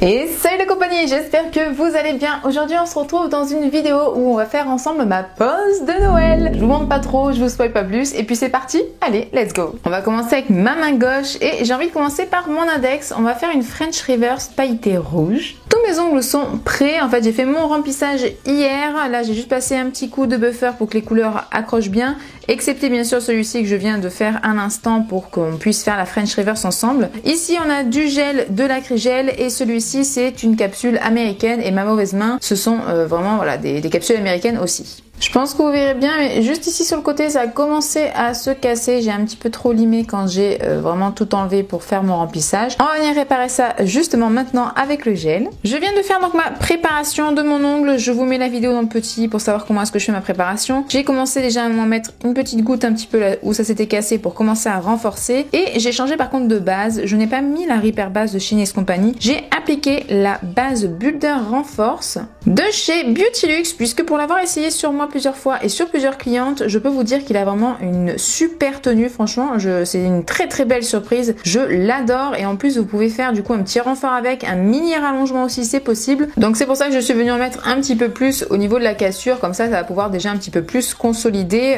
Et salut la compagnie, j'espère que vous allez bien. Aujourd'hui on se retrouve dans une vidéo où on va faire ensemble ma pose de Noël. Je vous montre pas trop, je vous spoil pas plus et puis c'est parti, allez let's go. On va commencer avec ma main gauche et j'ai envie de commencer par mon index. On va faire une French reverse pailletée rouge. Tous mes ongles sont prêts, en fait j'ai fait mon remplissage hier. Là j'ai juste passé un petit coup de buffer pour que les couleurs accrochent bien. Excepté bien sûr celui-ci que je viens de faire à l'instant pour qu'on puisse faire la French reverse ensemble. Ici on a du gel, de l'acrygel et celui-ci c'est une capsule américaine et ma mauvaise main ce sont vraiment voilà, des capsules américaines aussi. Je pense que vous verrez bien, mais juste ici sur le côté ça a commencé à se casser. J'ai un petit peu trop limé quand j'ai vraiment tout enlevé pour faire mon remplissage. On va venir réparer ça justement maintenant avec le gel. Je viens de faire donc ma préparation de mon ongle. Je vous mets la vidéo dans le petit pour savoir comment est-ce que je fais ma préparation. J'ai commencé déjà à m'en mettre une petite goutte un petit peu là où ça s'était cassé pour commencer à renforcer. Et j'ai changé par contre de base. Je n'ai pas mis la Repair base de chez Nice Company. J'ai appliqué la base Builder Renforce de chez Beautylux puisque pour l'avoir essayé sur moi plusieurs fois et sur plusieurs clientes, je peux vous dire qu'il a vraiment une super tenue. Franchement, c'est une très belle surprise. Je l'adore et en plus vous pouvez faire du coup un petit renfort avec, un mini rallongement aussi, c'est possible. Donc c'est pour ça que je suis venue en mettre un petit peu plus au niveau de la cassure, comme ça va pouvoir déjà un petit peu plus consolider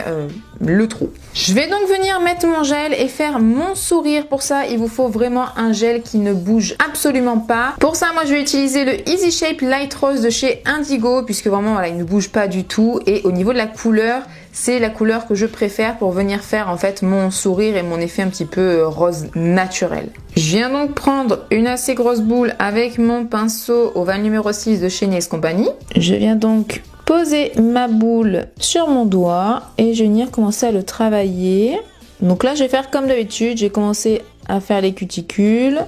le trou. Je vais donc venir mettre mon gel et faire mon sourire. Pour ça, il vous faut vraiment un gel qui ne bouge absolument pas. Pour ça, moi je vais utiliser le Easy Shape Light Rose de chez Indigo puisque vraiment voilà, il ne bouge pas du tout et au niveau de la couleur, c'est la couleur que je préfère pour venir faire en fait mon sourire et mon effet un petit peu rose naturel. Je viens donc prendre une assez grosse boule avec mon pinceau au 20 numéro 6 de chez Nice Company. Je viens donc poser ma boule sur mon doigt et je vais venir commencer à le travailler. Donc là je vais faire comme d'habitude, j'ai commencé à faire les cuticules.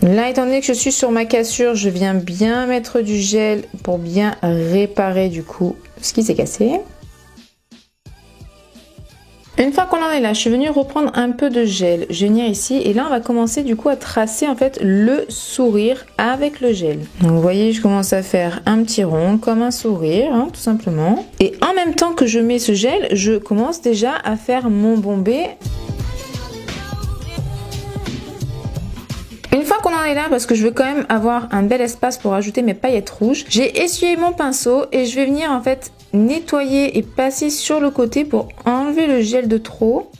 Là, étant donné que je suis sur ma cassure, je viens bien mettre du gel pour bien réparer du coup ce qui s'est cassé. Une fois qu'on en est là, je suis venue reprendre un peu de gel. Je vais venir ici et là, on va commencer du coup à tracer en fait le sourire avec le gel. Donc vous voyez, je commence à faire un petit rond comme un sourire, hein, tout simplement. Et en même temps que je mets ce gel, je commence déjà à faire mon bombé. Une fois qu'on en est là, parce que je veux quand même avoir un bel espace pour ajouter mes paillettes rouges, j'ai essuyé mon pinceau et je vais venir en fait nettoyer et passer sur le côté pour enlever le gel de trop,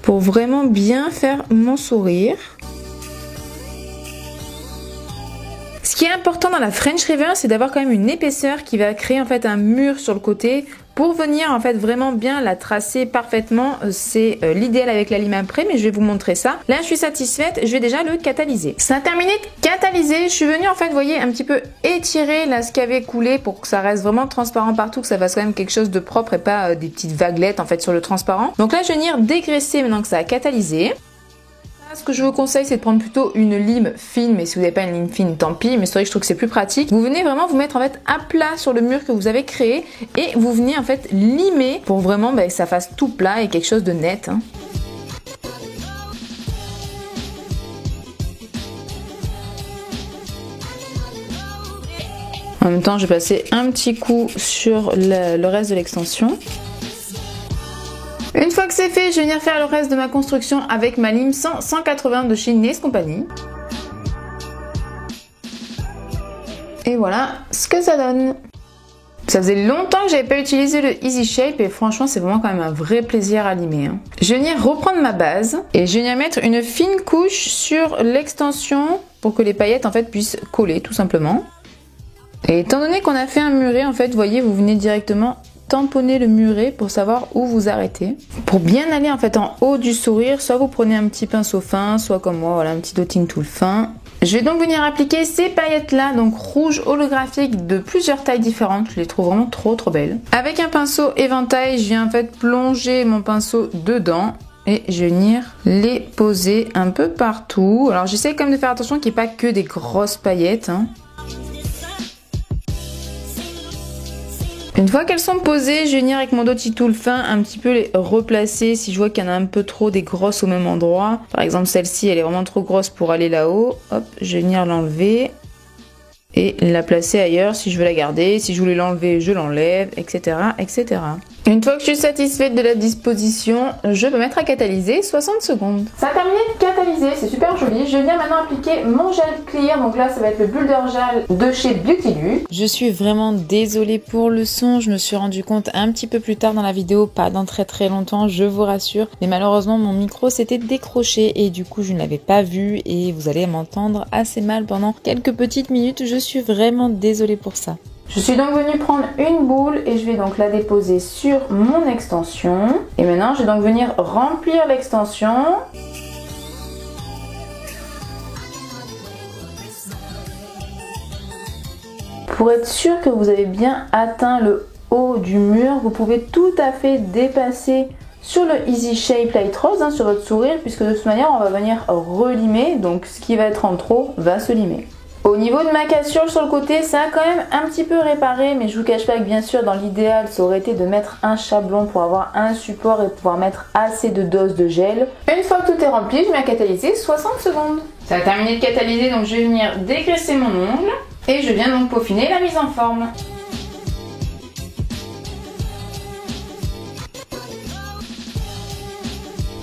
pour vraiment bien faire mon sourire. Ce qui est important dans la French Reverse, c'est d'avoir quand même une épaisseur qui va créer en fait un mur sur le côté pour venir en fait vraiment bien la tracer parfaitement. C'est l'idéal avec la lime après, mais je vais vous montrer ça. Là, je suis satisfaite, je vais déjà le catalyser. Ça a terminé de catalyser. Je suis venue en fait, vous voyez, un petit peu étirer là ce qui avait coulé pour que ça reste vraiment transparent partout, que ça fasse quand même quelque chose de propre et pas des petites vaguelettes en fait sur le transparent. Donc là, je vais venir dégraisser maintenant que ça a catalysé. Ce que je vous conseille, c'est de prendre plutôt une lime fine, mais si vous n'avez pas une lime fine, tant pis, mais c'est vrai que je trouve que c'est plus pratique. Vous venez vraiment vous mettre en fait à plat sur le mur que vous avez créé et vous venez en fait limer pour vraiment que ça fasse tout plat et quelque chose de net. Hein. En même temps, je vais passer un petit coup sur le reste de l'extension. Une fois que c'est fait, je vais venir faire le reste de ma construction avec ma lime 180 de chez Nice Company. Et voilà ce que ça donne. Ça faisait longtemps que j'avais pas utilisé le Easy Shape et franchement c'est vraiment quand même un vrai plaisir à limer. Hein. Je vais venir reprendre ma base et je vais venir mettre une fine couche sur l'extension pour que les paillettes en fait puissent coller tout simplement. Et étant donné qu'on a fait un muret en fait, vous voyez, vous venez directement tamponner le muret pour savoir où vous arrêtez. Pour bien aller en fait en haut du sourire, soit vous prenez un petit pinceau fin, soit comme moi, voilà, un petit dotting tool fin. Je vais donc venir appliquer ces paillettes là, donc rouges holographiques de plusieurs tailles différentes. Je les trouve vraiment trop belles. Avec un pinceau éventail, je viens en fait plonger mon pinceau dedans. Et je vais venir les poser un peu partout. Alors j'essaie quand même de faire attention qu'il n'y ait pas que des grosses paillettes. Hein. Une fois qu'elles sont posées, je vais venir avec mon dotting tool fin un petit peu les replacer si je vois qu'il y en a un peu trop des grosses au même endroit. Par exemple celle-ci elle est vraiment trop grosse pour aller là-haut. Hop, je vais venir l'enlever et la placer ailleurs si je veux la garder. Si je voulais l'enlever, je l'enlève, etc., etc. Une fois que je suis satisfaite de la disposition, je peux mettre à catalyser 60 secondes. Ça a terminé de catalyser, c'est c'est super joli. Je viens maintenant appliquer mon gel clear. Donc là, ça va être le Builder Gel de chez Beautyluxe. Je suis vraiment désolée pour le son. Je me suis rendu compte un petit peu plus tard dans la vidéo, pas dans très longtemps, je vous rassure. Mais malheureusement, mon micro s'était décroché et du coup, je ne l'avais pas vu et vous allez m'entendre assez mal pendant quelques petites minutes. Je suis vraiment désolée pour ça. Je suis donc venue prendre une boule et je vais donc la déposer sur mon extension. Et maintenant, je vais donc venir remplir l'extension. Pour être sûr que vous avez bien atteint le haut du mur, vous pouvez tout à fait dépasser sur le Easy Shape Light Rose, sur votre sourire, puisque de toute manière, on va venir relimer. Donc, ce qui va être en trop va se limer. Au niveau de ma cassure sur le côté, ça a quand même un petit peu réparé, mais je vous cache pas que bien sûr dans l'idéal ça aurait été de mettre un chablon pour avoir un support et pouvoir mettre assez de doses de gel. Une fois que tout est rempli, je mets à catalyser 60 secondes. Ça a terminé de catalyser, donc je vais venir dégraisser mon ongle et je viens donc peaufiner la mise en forme.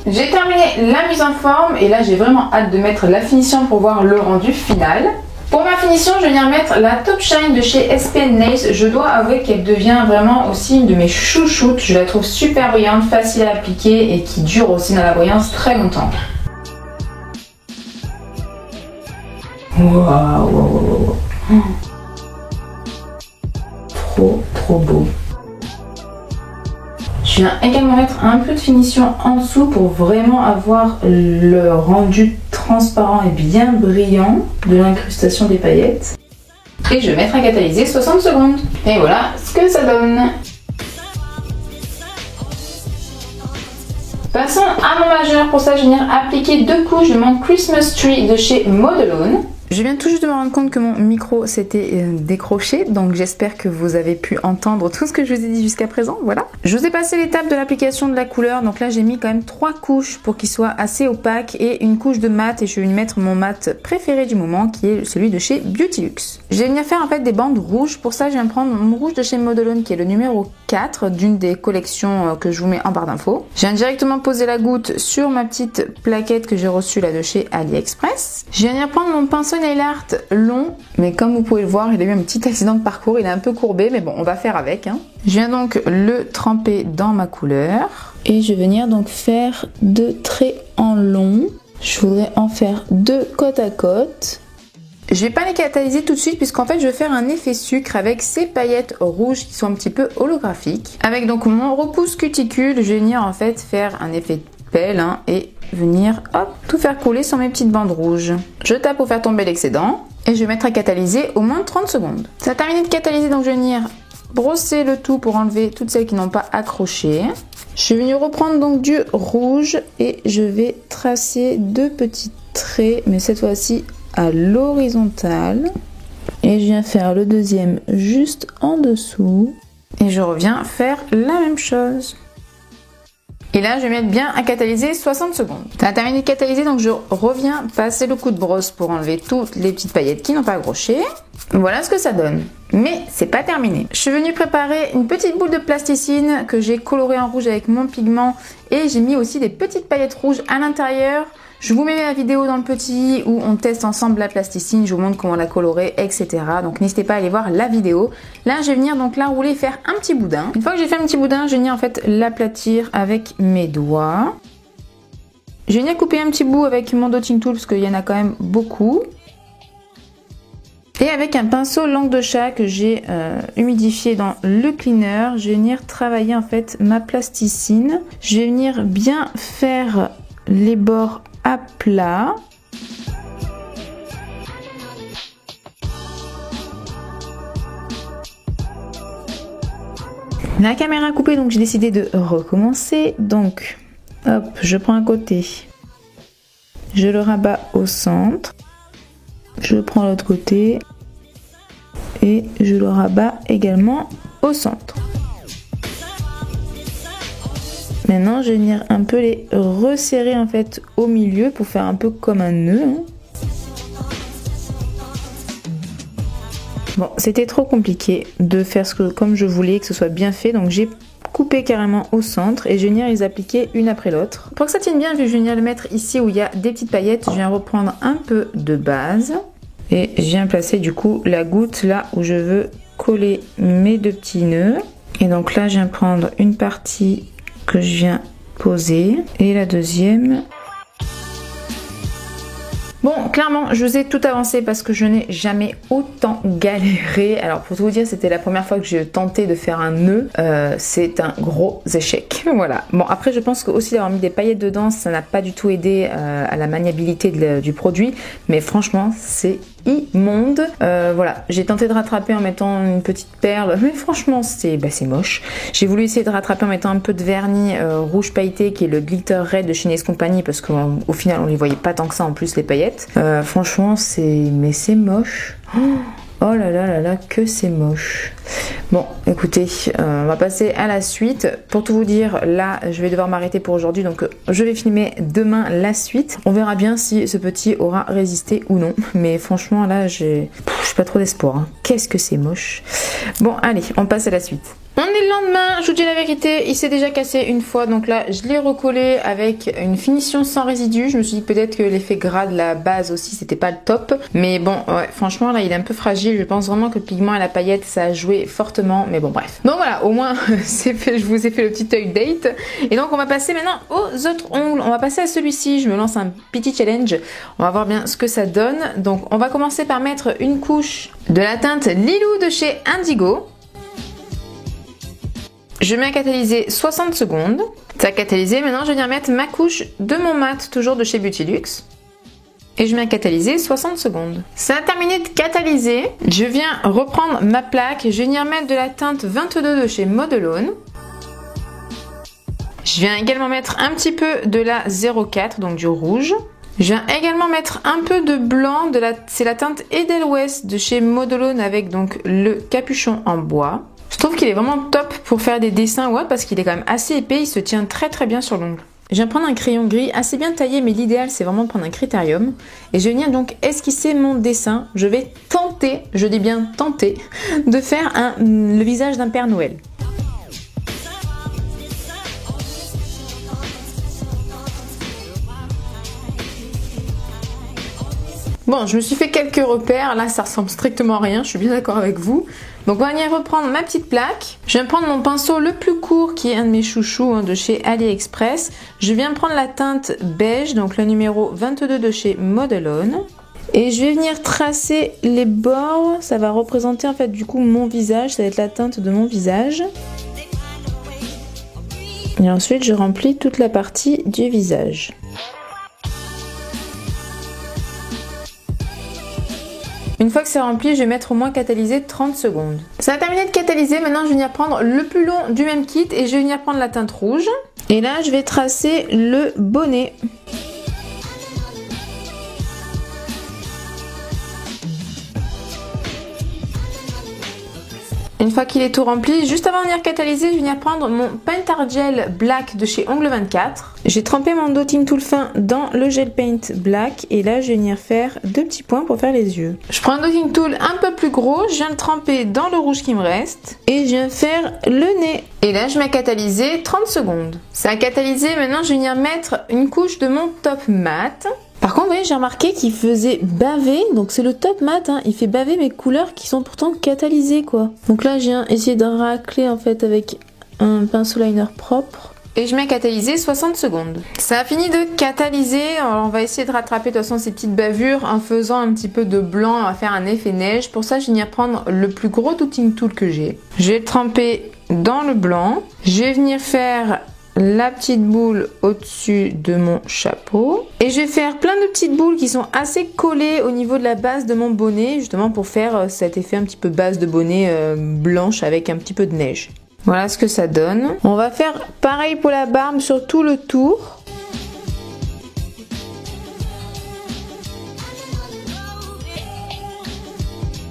J'ai terminé la mise en forme et là j'ai vraiment hâte de mettre la finition pour voir le rendu final. Pour ma finition, je viens mettre la Top Shine de chez SPN Nails. Je dois avouer qu'elle devient vraiment aussi une de mes chouchoutes. Je la trouve super brillante, facile à appliquer et qui dure aussi dans la brillance très longtemps. Waouh, trop beau. Je viens également mettre un peu de finition en dessous pour vraiment avoir le rendu transparent et bien brillant de l'incrustation des paillettes. Et je vais mettre à catalyser 60 secondes. Et voilà ce que ça donne. Passons à mon majeur. Pour ça, je vais venir appliquer 2 couches de mon Christmas Tree de chez Modelone. Je viens tout juste de me rendre compte que mon micro s'était décroché, donc j'espère que vous avez pu entendre tout ce que je vous ai dit jusqu'à présent, voilà. Je vous ai passé l'étape de l'application de la couleur, donc là j'ai mis quand même 3 couches pour qu'il soit assez opaque et une couche de mat, et je vais mettre mon mat préféré du moment qui est celui de chez Beautyluxe. Je vais venir faire en fait des bandes rouges, pour ça je viens prendre mon rouge de chez Modelone qui est le numéro 4 d'une des collections que je vous mets en barre d'infos. Je viens directement poser la goutte sur ma petite plaquette que j'ai reçue là de chez AliExpress. Je viens venir prendre mon pinceau nail art long, mais comme vous pouvez le voir, il a eu un petit accident de parcours, il est un peu courbé, mais bon, on va faire avec. Je viens donc le tremper dans ma couleur et je vais venir donc faire 2 traits en long. Je voudrais en faire 2 côte à côte. Je vais pas les catalyser tout de suite puisqu'en fait je vais faire un effet sucre avec ces paillettes rouges qui sont un petit peu holographiques. Avec donc mon repousse cuticule, je vais venir en fait faire un effet pelle et venir hop tout faire couler sur mes petites bandes rouges. Je tape pour faire tomber l'excédent et je vais mettre à catalyser au moins 30 secondes. Ça a terminé de catalyser, donc je vais venir brosser le tout pour enlever toutes celles qui n'ont pas accroché. Je suis venue reprendre donc du rouge et je vais tracer 2 petits traits, mais cette fois-ci à l'horizontale, et je viens faire le deuxième juste en dessous et je reviens faire la même chose. Et là, je vais mettre bien à catalyser 60 secondes. Ça a terminé de catalyser, donc je reviens passer le coup de brosse pour enlever toutes les petites paillettes qui n'ont pas accroché. Voilà ce que ça donne. Mais c'est pas terminé. Je suis venue préparer une petite boule de plasticine que j'ai colorée en rouge avec mon pigment et j'ai mis aussi des petites paillettes rouges à l'intérieur. Je vous mets la vidéo dans le petit où on teste ensemble la plasticine, je vous montre comment la colorer, etc. Donc n'hésitez pas à aller voir la vidéo. Là, je vais venir donc l'enrouler et faire un petit boudin. Une fois que j'ai fait un petit boudin, je vais venir en fait l'aplatir avec mes doigts. Je vais venir couper un petit bout avec mon dotting tool parce qu'il y en a quand même beaucoup. Et avec un pinceau langue de chat que j'ai humidifié dans le cleaner, je vais venir travailler en fait ma plasticine. Je vais venir bien faire les bords à plat. La caméra a coupé, donc j'ai décidé de recommencer. Donc, hop, je prends un côté, je le rabats au centre, je prends l'autre côté et je le rabats également au centre. Maintenant, je vais venir un peu les resserrer en fait au milieu pour faire un peu comme un nœud. Bon, c'était trop compliqué de faire comme je voulais, que ce soit bien fait, donc j'ai couper carrément au centre et je vais venir les appliquer une après l'autre. Pour que ça tienne bien, je vais venir le mettre ici où il y a des petites paillettes. Je viens reprendre un peu de base et je viens placer du coup la goutte là où je veux coller mes 2 petits nœuds. Et donc là, je viens prendre une partie que je viens poser et la deuxième. Bon, clairement, je vous ai tout avancé parce que je n'ai jamais autant galéré. Alors, pour tout vous dire, c'était la première fois que j'ai tenté de faire un nœud. C'est un gros échec. Voilà. Bon, après, je pense que aussi d'avoir mis des paillettes dedans, ça n'a pas du tout aidé à la maniabilité du produit. Mais franchement, c'est immonde. Voilà, j'ai tenté de rattraper en mettant une petite perle, mais franchement, c'est moche. J'ai voulu essayer de rattraper en mettant un peu de vernis rouge pailleté, qui est le Glitter Red de chez Nails Company, parce qu'au final, on les voyait pas tant que ça en plus, les paillettes. Franchement, c'est moche. Oh là là là là, que c'est moche. Bon, écoutez, on va passer à la suite. Pour tout vous dire, là, je vais devoir m'arrêter pour aujourd'hui, donc je vais filmer demain la suite. On verra bien si ce petit aura résisté ou non. Mais franchement, là, j'ai pas trop d'espoir. Hein. Qu'est-ce que c'est moche. Bon, allez, on passe à la suite. On est le lendemain, je vous dis la vérité, il s'est déjà cassé une fois, donc là je l'ai recollé avec une finition sans résidus. Je me suis dit peut-être que l'effet gras de la base aussi c'était pas le top, mais bon ouais, franchement là il est un peu fragile. Je pense vraiment que le pigment et la paillette ça a joué fortement, mais bon bref. Donc voilà, au moins c'est fait, je vous ai fait le petit update. Et donc on va passer maintenant aux autres ongles. On va passer à celui-ci, je me lance un petit challenge, on va voir bien ce que ça donne. Donc on va commencer par mettre une couche de la teinte Lilou de chez Indigo. Je mets à catalyser 60 secondes. Ça a catalysé, maintenant je vais venir mettre ma couche de mon mat, toujours de chez Beautylux. Et je mets à catalyser 60 secondes. Ça a terminé de catalyser. Je viens reprendre ma plaque. Je vais venir mettre de la teinte 22 de chez Modelone. Je viens également mettre un petit peu de la 04, donc du rouge. Je viens également mettre un peu de blanc, c'est la teinte Edelweiss de chez Modelone avec donc le capuchon en bois. Je trouve qu'il est vraiment top pour faire des dessins ou autre parce qu'il est quand même assez épais, il se tient très très bien sur l'ongle. Je viens prendre un crayon gris assez bien taillé, mais l'idéal c'est vraiment de prendre un critérium. Et je vais venir donc esquisser mon dessin. Je vais tenter, je dis bien tenter, de faire le visage d'un Père Noël. Bon, je me suis fait quelques repères, là ça ressemble strictement à rien, je suis bien d'accord avec vous. Donc on va venir reprendre ma petite plaque. Je viens prendre mon pinceau le plus court qui est un de mes chouchous de chez AliExpress. Je viens prendre la teinte beige, donc le numéro 22 de chez Modelone. Et je vais venir tracer les bords, ça va représenter en fait du coup mon visage, ça va être la teinte de mon visage. Et ensuite je remplis toute la partie du visage. Une fois que c'est rempli, je vais mettre au moins catalysé 30 secondes. Ça a terminé de catalyser, maintenant je vais venir prendre le plus long du même kit et je vais venir prendre la teinte rouge. Et là, je vais tracer le bonnet. Une fois qu'il est tout rempli, juste avant de venir catalyser, je vais venir prendre mon Paint Art Gel Black de chez Ongle 24. J'ai trempé mon dotting tool fin dans le gel paint black et là je vais venir faire 2 petits points pour faire les yeux. Je prends un dotting tool un peu plus gros, je viens le tremper dans le rouge qui me reste et je viens faire le nez. Et là je mets à catalyser 30 secondes. Ça a catalysé, maintenant je vais venir mettre une couche de mon top mat. Par contre, vous voyez, j'ai remarqué qu'il faisait baver, donc c'est le top mat, hein, il fait baver mes couleurs qui sont pourtant catalysées, quoi. Donc là, je viens essayer de racler en fait avec un pinceau liner propre. Et je mets à catalyser 60 secondes. Ça a fini de catalyser, alors on va essayer de rattraper de toute façon ces petites bavures en faisant un petit peu de blanc, on va faire un effet neige. Pour ça, je vais venir prendre le plus gros dotting tool que j'ai. Je vais le tremper dans le blanc. Je vais venir faire la petite boule au-dessus de mon chapeau et je vais faire plein de petites boules qui sont assez collées au niveau de la base de mon bonnet, justement pour faire cet effet un petit peu base de bonnet blanche avec un petit peu de neige. Voilà ce que ça donne. On va faire pareil pour la barbe sur tout le tour.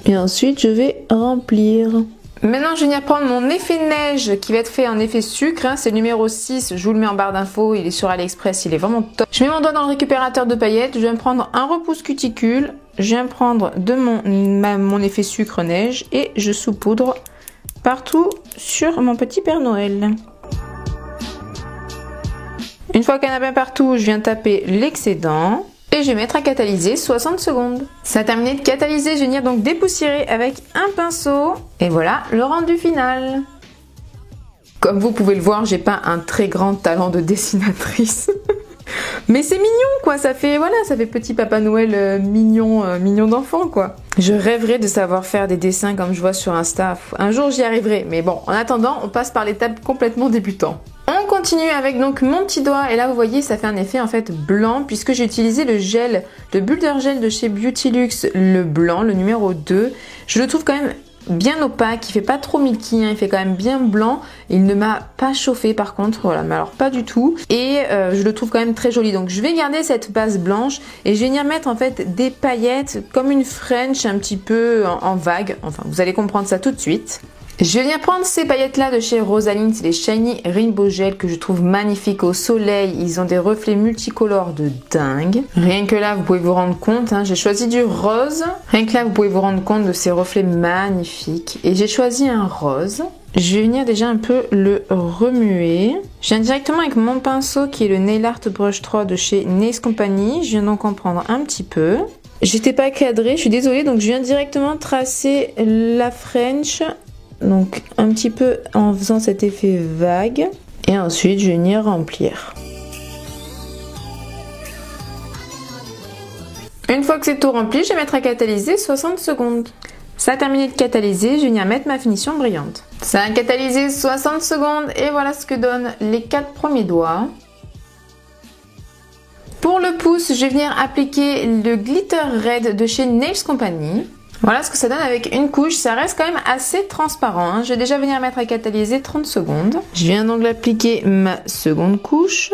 Et ensuite je vais remplir. Maintenant, je vais venir prendre mon effet neige qui va être fait en effet sucre. Hein, c'est le numéro 6, je vous le mets en barre d'infos, il est sur AliExpress, il est vraiment top. Je mets mon doigt dans le récupérateur de paillettes, je viens prendre un repousse cuticule, je viens prendre de mon effet sucre neige et je saupoudre partout sur mon petit Père Noël. Une fois qu'il y en a bien partout, je viens taper l'excédent. Et je vais mettre à catalyser 60 secondes. Ça a terminé de catalyser, je vais venir donc dépoussiérer avec un pinceau. Et voilà le rendu final. Comme vous pouvez le voir, j'ai pas un très grand talent de dessinatrice. Mais c'est mignon quoi, ça fait petit Papa Noël mignon d'enfant quoi. Je rêverais de savoir faire des dessins comme je vois sur Insta. Un jour j'y arriverai, mais bon, en attendant, on passe par l'étape complètement débutant. On continue avec donc mon petit doigt et là vous voyez ça fait un effet en fait blanc puisque j'ai utilisé le Builder Gel de chez Beautylux, le blanc, le numéro 2. Je le trouve quand même bien opaque, il fait pas trop milky, hein, il fait quand même bien blanc. Il ne m'a pas chauffé par contre, voilà, mais alors pas du tout. Et je le trouve quand même très joli. Donc je vais garder cette base blanche et je vais venir mettre en fait des paillettes comme une French un petit peu en vague. Enfin vous allez comprendre ça tout de suite. Je vais venir prendre ces paillettes là de chez Rosalind, c'est les Shiny Rainbow Gel que je trouve magnifiques au soleil, ils ont des reflets multicolores de dingue. Rien que là vous pouvez vous rendre compte, hein, j'ai choisi du rose, rien que là vous pouvez vous rendre compte de ces reflets magnifiques et j'ai choisi un rose. Je vais venir déjà un peu le remuer. Je viens directement avec mon pinceau qui est le Nail Art Brush 3 de chez Nails Company, je viens donc en prendre un petit peu. J'étais pas cadrée, je suis désolée, donc je viens directement tracer la French. Donc un petit peu en faisant cet effet vague et ensuite je vais venir remplir. Une fois que c'est tout rempli, je vais mettre à catalyser 60 secondes. Ça a terminé de catalyser, je vais venir mettre ma finition brillante. Ça a catalysé 60 secondes et voilà ce que donnent les 4 premiers doigts. Pour le pouce, je vais venir appliquer le Glitter Red de chez Nails Company. Voilà ce que ça donne avec une couche, ça reste quand même assez transparent, hein. Je vais déjà venir mettre à catalyser 30 secondes. Je viens donc d'appliquer ma seconde couche.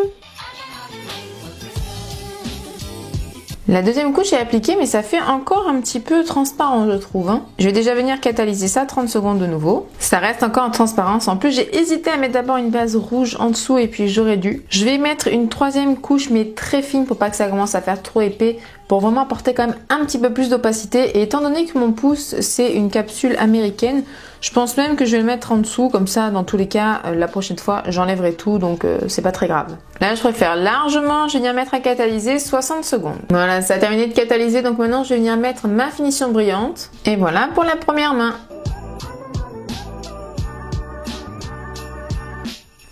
La deuxième couche est appliquée mais ça fait encore un petit peu transparent je trouve, hein. Je vais déjà venir catalyser ça 30 secondes de nouveau. Ça reste encore en transparence. En plus j'ai hésité à mettre d'abord une base rouge en dessous et puis j'aurais dû. Je vais mettre une troisième couche mais très fine pour pas que ça commence à faire trop épais. Pour vraiment apporter quand même un petit peu plus d'opacité. Et étant donné que mon pouce c'est une capsule américaine, je pense même que je vais le mettre en dessous. Comme ça dans tous les cas la prochaine fois j'enlèverai tout donc c'est pas très grave. Là je préfère largement, je vais venir mettre à catalyser 60 secondes. Voilà, ça a terminé de catalyser donc maintenant je vais venir mettre ma finition brillante. Et voilà pour la première main.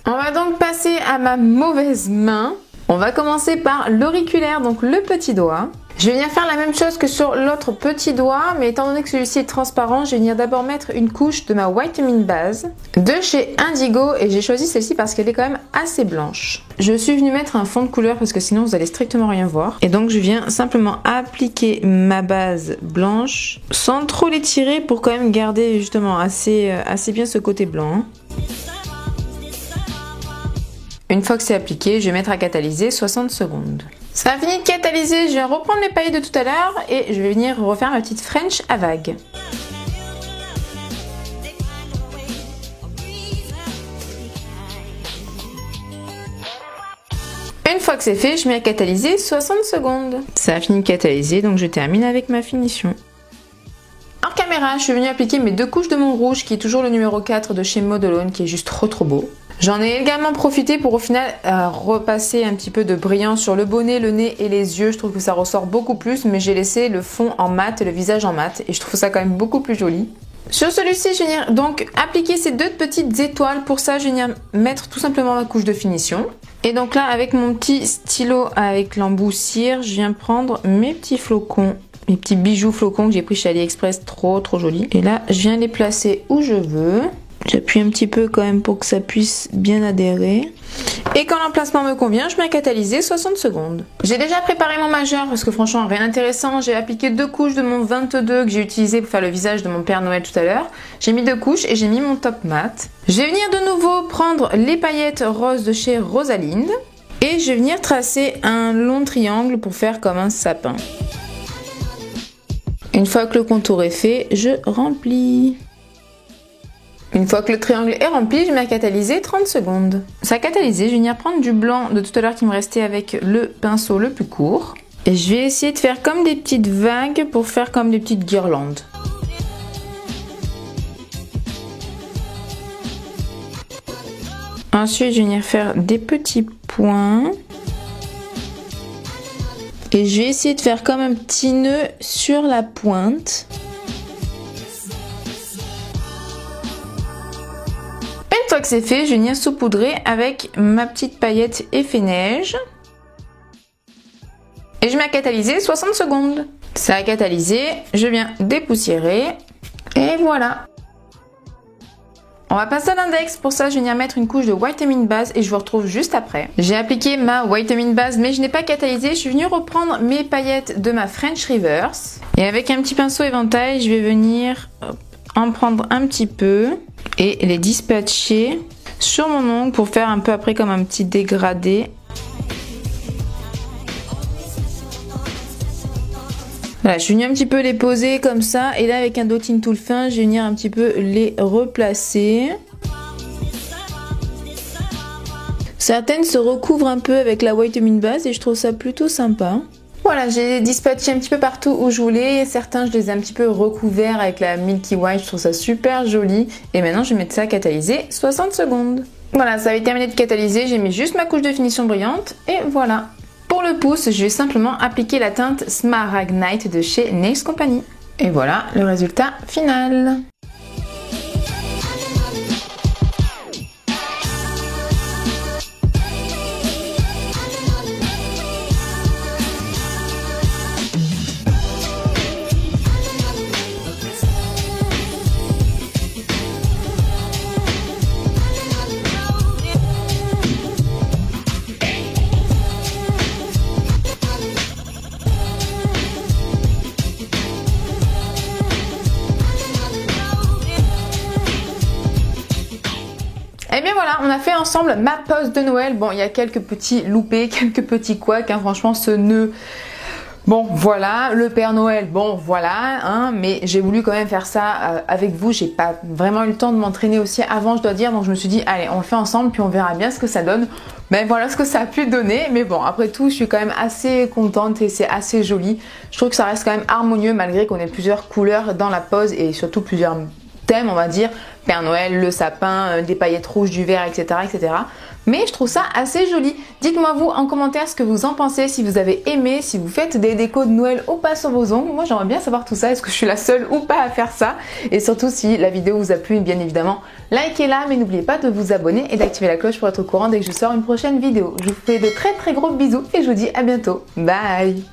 On va donc passer à ma mauvaise main. On va commencer par l'auriculaire, donc le petit doigt. Je vais venir faire la même chose que sur l'autre petit doigt, mais étant donné que celui-ci est transparent, je vais venir d'abord mettre une couche de ma Whitening Base de chez Indigo et j'ai choisi celle-ci parce qu'elle est quand même assez blanche. Je suis venue mettre un fond de couleur parce que sinon vous allez strictement rien voir. Et donc je viens simplement appliquer ma base blanche sans trop l'étirer pour quand même garder justement assez bien ce côté blanc. Une fois que c'est appliqué, je vais mettre à catalyser 60 secondes. Ça a fini de catalyser, je vais reprendre mes paillettes de tout à l'heure et je vais venir refaire ma petite French à vague. Une fois que c'est fait, je mets à catalyser 60 secondes. Ça a fini de catalyser, donc je termine avec ma finition. En caméra, je suis venue appliquer mes 2 couches de mon rouge qui est toujours le numéro 4 de chez Modelone qui est juste trop beau. J'en ai également profité pour au final repasser un petit peu de brillant sur le bonnet, le nez et les yeux. Je trouve que ça ressort beaucoup plus, mais j'ai laissé le fond en mat et le visage en mat et je trouve ça quand même beaucoup plus joli. Sur celui-ci, je vais venir donc appliquer ces 2 petites étoiles. Pour ça, je vais venir mettre tout simplement ma couche de finition. Et donc là, avec mon petit stylo avec l'embout cire, je viens prendre mes petits flocons. Mes petits bijoux flocons que j'ai pris chez AliExpress, trop jolis. Et là, je viens les placer où je veux. J'appuie un petit peu quand même pour que ça puisse bien adhérer. Et quand l'emplacement me convient, je mets à catalyser 60 secondes. J'ai déjà préparé mon majeur parce que franchement rien d'intéressant. J'ai appliqué 2 couches de mon 22 que j'ai utilisé pour faire le visage de mon Père Noël tout à l'heure. J'ai mis 2 couches et j'ai mis mon top mat. Je vais venir de nouveau prendre les paillettes roses de chez Rosalind. Et je vais venir tracer un long triangle pour faire comme un sapin. Une fois que le contour est fait, je remplis. Une fois que le triangle est rempli, je mets à catalyser 30 secondes. Ça a catalysé, je vais venir prendre du blanc de tout à l'heure qui me restait avec le pinceau le plus court. Et je vais essayer de faire comme des petites vagues pour faire comme des petites guirlandes. Ensuite, je vais venir faire des petits point. Et je vais essayer de faire comme un petit nœud sur la pointe. Une fois que c'est fait, je viens saupoudrer avec ma petite paillette effet neige. Et je mets à catalyser 60 secondes. Ça a catalysé, je viens dépoussiérer. Et voilà. On va passer à l'index, pour ça je vais venir mettre une couche de whitening base et je vous retrouve juste après. J'ai appliqué ma whitening base mais je n'ai pas catalysé, je suis venue reprendre mes paillettes de ma French Reverse. Et avec un petit pinceau éventail, je vais venir en prendre un petit peu et les dispatcher sur mon ongle pour faire un peu après comme un petit dégradé. Voilà, je suis venue un petit peu les poser comme ça et là avec un dotting tool fin, je vais venir un petit peu les replacer. Certaines se recouvrent un peu avec la whitening base et je trouve ça plutôt sympa. Voilà, j'ai dispatché un petit peu partout où je voulais. Certains, je les ai un petit peu recouverts avec la Milky White, je trouve ça super joli. Et maintenant, je vais mettre ça à catalyser 60 secondes. Voilà, ça avait terminé de catalyser, j'ai mis juste ma couche de finition brillante et voilà. Pour le pouce, je vais simplement appliquer la teinte Smaragd de chez Nails Company. Et voilà le résultat final. Et bien voilà, on a fait ensemble ma pose de Noël. Bon, il y a quelques petits loupés, quelques petits couacs, hein, franchement ce nœud, bon voilà, le Père Noël, bon voilà, hein, mais j'ai voulu quand même faire ça avec vous. J'ai pas vraiment eu le temps de m'entraîner aussi avant, je dois dire, donc je me suis dit allez, on le fait ensemble puis on verra bien ce que ça donne. Ben voilà ce que ça a pu donner, mais bon, après tout, je suis quand même assez contente et c'est assez joli. Je trouve que ça reste quand même harmonieux malgré qu'on ait plusieurs couleurs dans la pose et surtout plusieurs thème, on va dire, Père Noël, le sapin, des paillettes rouges, du vert, etc., etc. Mais je trouve ça assez joli. Dites-moi vous en commentaire ce que vous en pensez, si vous avez aimé, si vous faites des décos de Noël ou pas sur vos ongles. Moi j'aimerais bien savoir tout ça, est-ce que je suis la seule ou pas à faire ça? Et surtout si la vidéo vous a plu, bien évidemment, likez-la, mais n'oubliez pas de vous abonner et d'activer la cloche pour être au courant dès que je sors une prochaine vidéo. Je vous fais de très très gros bisous et je vous dis à bientôt. Bye!